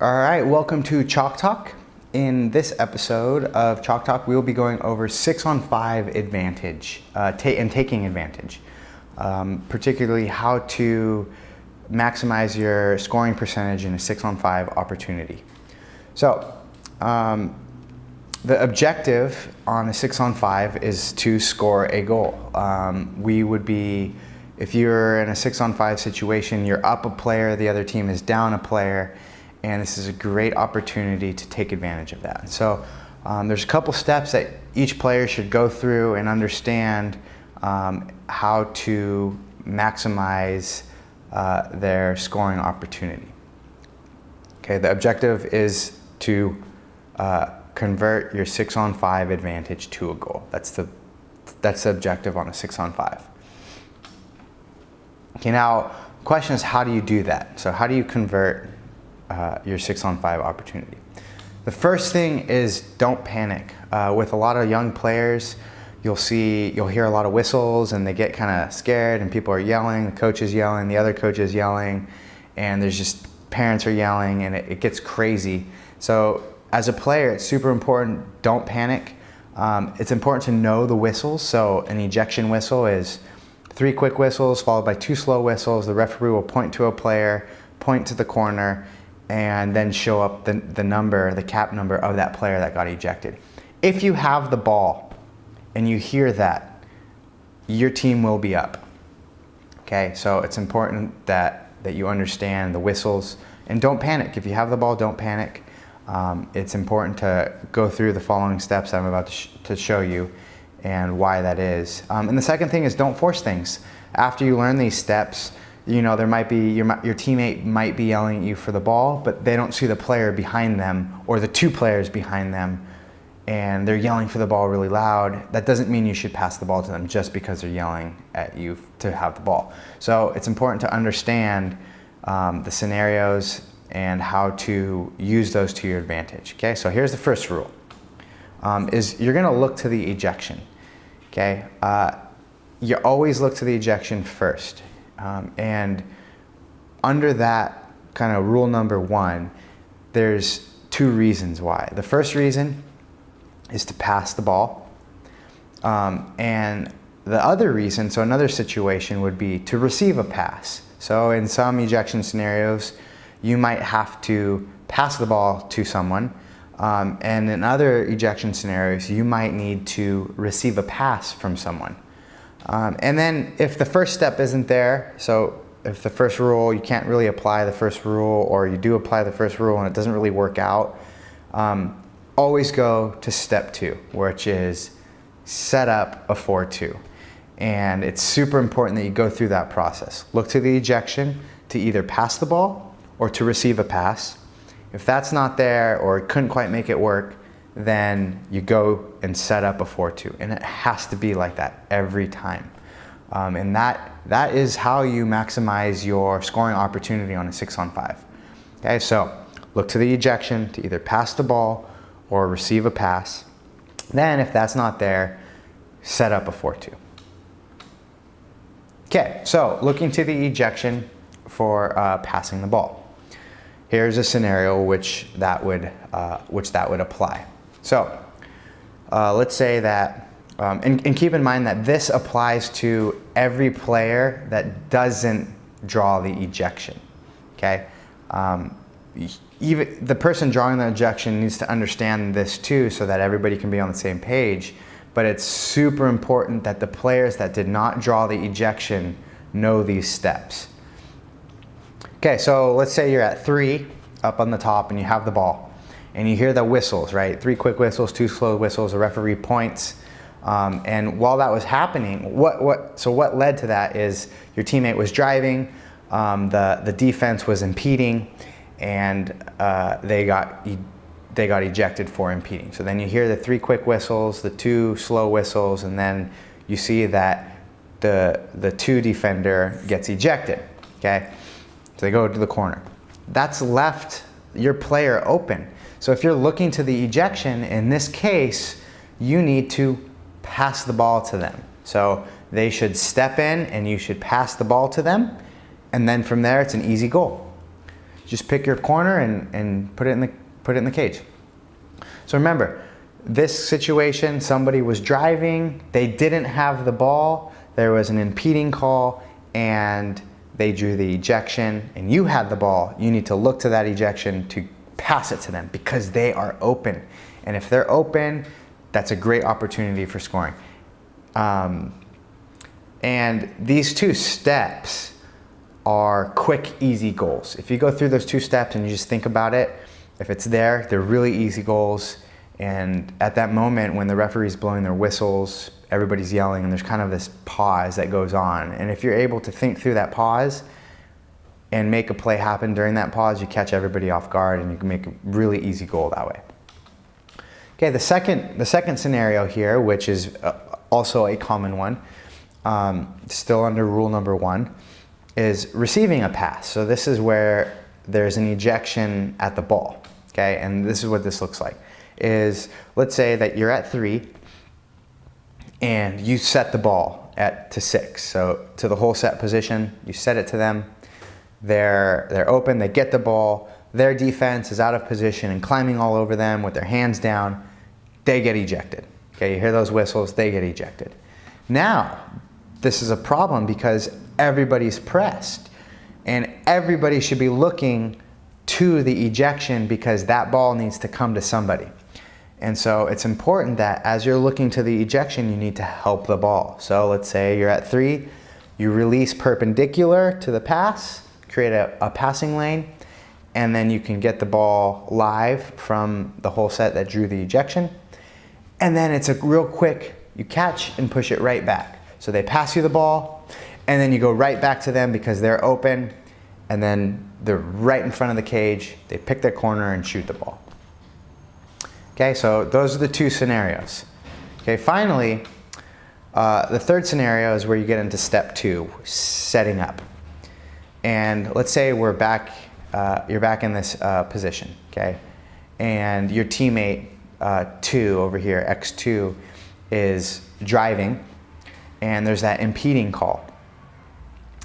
All right, welcome to Chalk Talk. In this episode of Chalk Talk, we will be going over 6-on-5 advantage and taking advantage, particularly how to maximize your scoring percentage in a 6-on-5 opportunity. So, the objective on a 6-on-5 is to score a goal. If you're in a 6-on-5 situation, you're up a player, the other team is down a player, and this is a great opportunity to take advantage of that. So there's a couple steps that each player should go through and understand how to maximize their scoring opportunity. Okay, the objective is to convert your 6-on-5 advantage to a goal. That's the objective on a 6-on-5. Okay, now the question is, how do you do that? So how do you convert your 6-on-5 opportunity? The first thing is don't panic. With a lot of young players, you'll hear a lot of whistles and they get kind of scared and people are yelling, the coach is yelling, the other coach is yelling, and there's just parents are yelling and it gets crazy. So as a player, it's super important, don't panic. It's important to know the whistles. So an ejection whistle is 3 quick whistles followed by 2 slow whistles. The referee will point to a player, point to the corner, and then show up the cap number of that player that got ejected. If you have the ball and you hear that, your team will be up. Okay, so it's important that you understand the whistles and don't panic. If you have the ball, don't panic. It's important to go through the following steps I'm about to show you and why that is. And the second thing is don't force things. After you learn these steps, there might be your teammate might be yelling at you for the ball, but they don't see the player behind them or the 2 players behind them, and they're yelling for the ball really loud. That doesn't mean you should pass the ball to them just because they're yelling at you to have the ball. So it's important to understand the scenarios and how to use those to your advantage. Okay, so here's the first rule: is you're going to look to the ejection. Okay, you always look to the ejection first. And under that kind of rule number 1, there's 2 reasons why. The first reason is to pass the ball. And the other reason, so another situation would be to receive a pass. So in some ejection scenarios, you might have to pass the ball to someone. And in other ejection scenarios, you might need to receive a pass from someone. And then if the first step isn't there, so if the first rule, you can't really apply the first rule, or you do apply the first rule and it doesn't really work out, always go to step 2, which is set up a 4-2. And it's super important that you go through that process. Look to the ejection to either pass the ball or to receive a pass. If that's not there or couldn't quite make it work, then you go and set up a 4-2, and it has to be like that every time. And that is how you maximize your scoring opportunity on a 6-on-5. Okay, so look to the ejection to either pass the ball or receive a pass. Then if that's not there, set up a 4-2. Okay, so looking to the ejection for passing the ball. Here's a scenario which that would apply. So let's say that, and keep in mind that this applies to every player that doesn't draw the ejection. Okay, even the person drawing the ejection needs to understand this too, so that everybody can be on the same page. But it's super important that the players that did not draw the ejection know these steps. Okay, so let's say you're at 3 up on the top and you have the ball. And you hear the whistles, right? 3 quick whistles, 2 slow whistles, the referee points. And while that was happening, what led to that is your teammate was driving, the defense was impeding, and they got ejected for impeding. So then you hear the 3 quick whistles, the 2 slow whistles, and then you see that the 2 defender gets ejected, okay? So they go to the corner. That's left your player open. So if you're looking to the ejection, in this case, you need to pass the ball to them. So they should step in and you should pass the ball to them. And then from there, it's an easy goal. just pick your corner and put it in the cage. So remember, this situation, somebody was driving, they didn't have the ball, there was an impeding call, and they drew the ejection, and you had the ball. You need to look to that ejection to pass it to them because they are open. And if they're open, that's a great opportunity for scoring. And these 2 steps are quick, easy goals. If you go through those 2 steps and you just think about it, if it's there, they're really easy goals. And at that moment when the referee's blowing their whistles, everybody's yelling, and there's kind of this pause that goes on. And if you're able to think through that pause and make a play happen during that pause, you catch everybody off guard and you can make a really easy goal that way. Okay, the second scenario here, which is also a common one, still under rule number 1, is receiving a pass. So this is where there's an ejection at the ball, okay? And this is what this looks like. Is let's say that you're at 3 and you set the ball to 6. So to the whole set position, you set it to them. They're open, they get the ball, their defense is out of position and climbing all over them with their hands down, they get ejected. Okay, you hear those whistles, they get ejected. Now, this is a problem because everybody's pressed and everybody should be looking to the ejection because that ball needs to come to somebody. And so it's important that as you're looking to the ejection, you need to help the ball. So let's say you're at 3, you release perpendicular to the pass, create a passing lane, and then you can get the ball live from the whole set that drew the ejection. And then it's a real quick, you catch and push it right back. So they pass you the ball, and then you go right back to them because they're open, and then they're right in front of the cage, they pick their corner and shoot the ball. Okay, so those are the 2 scenarios. Okay, finally, the third scenario is where you get into step 2, setting up. And let's say you're back in this position, okay? And your teammate 2 over here, X2, is driving, and there's that impeding call.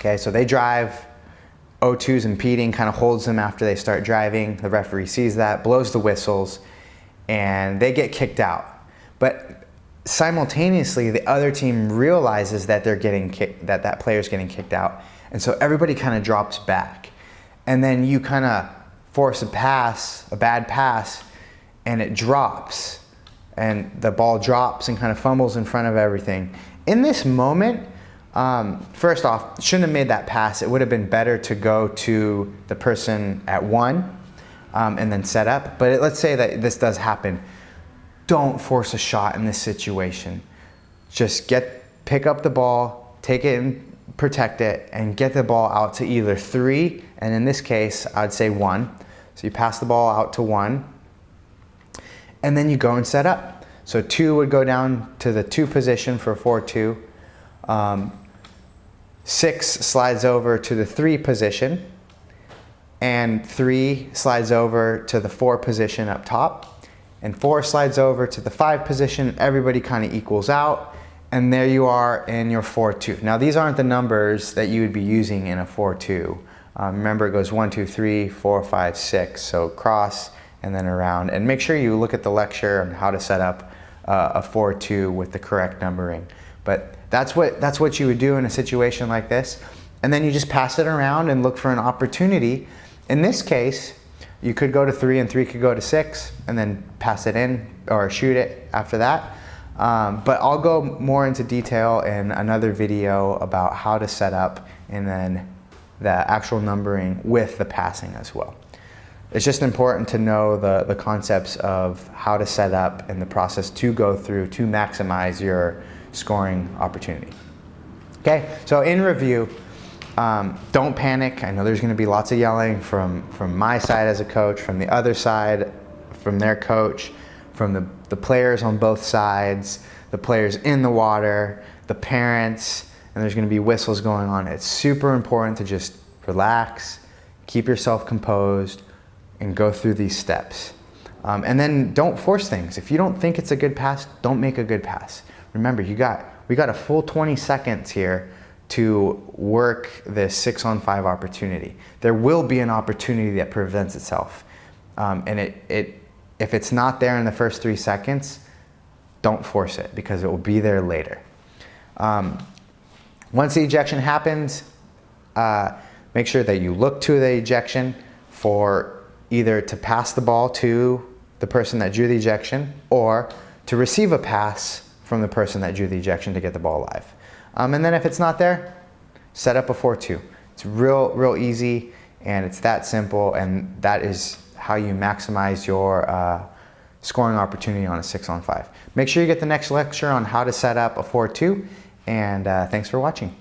Okay, so they drive, O2's impeding, kind of holds them after they start driving. The referee sees that, blows the whistles, and they get kicked out. But simultaneously, the other team realizes that they're getting kicked, that player's getting kicked out, and so everybody kind of drops back. And then you kind of force a bad pass, and it drops, and the ball drops and kind of fumbles in front of everything. In this moment, first off, shouldn't have made that pass. It would have been better to go to the person at 1 and then set up. But let's say that this does happen. Don't force a shot in this situation. Just pick up the ball, take it and protect it, and get the ball out to either 3, and in this case, I'd say 1. So you pass the ball out to 1, and then you go and set up. So 2 would go down to the 2 position for 4-2. 6 slides over to the 3 position, and 3 slides over to the 4 position up top, and 4 slides over to the 5 position. Everybody kind of equals out, and there you are in your 4-2. Now these aren't the numbers that you would be using in a 4-2. Remember, it goes 1, 2, 3, 4, 5, 6. So cross and then around, and make sure you look at the lecture on how to set up a 4-2 with the correct numbering. But that's what you would do in a situation like this, and then you just pass it around and look for an opportunity. In this case, you could go to 3 and 3 could go to 6 and then pass it in or shoot it after that. But I'll go more into detail in another video about how to set up and then the actual numbering with the passing as well. It's just important to know the concepts of how to set up and the process to go through to maximize your scoring opportunity. Okay, so in review, don't panic. I know there's going to be lots of yelling from my side as a coach, from the other side, from their coach, from the players on both sides, the players in the water, the parents, and there's going to be whistles going on. It's super important to just relax, keep yourself composed, and go through these steps. And then don't force things. If you don't think it's a good pass, don't make a good pass. Remember, we got a full 20 seconds here to work this 6-on-5 opportunity. There will be an opportunity that presents itself. And if it's not there in the first 3 seconds, don't force it because it will be there later. Once the ejection happens, make sure that you look to the ejection for either to pass the ball to the person that drew the ejection or to receive a pass from the person that drew the ejection to get the ball live. And then if it's not there, set up a 4-2. It's real easy, and it's that simple, and that is how you maximize your scoring opportunity on a 6-on-5. Make sure you get the next lecture on how to set up a 4-2, and thanks for watching.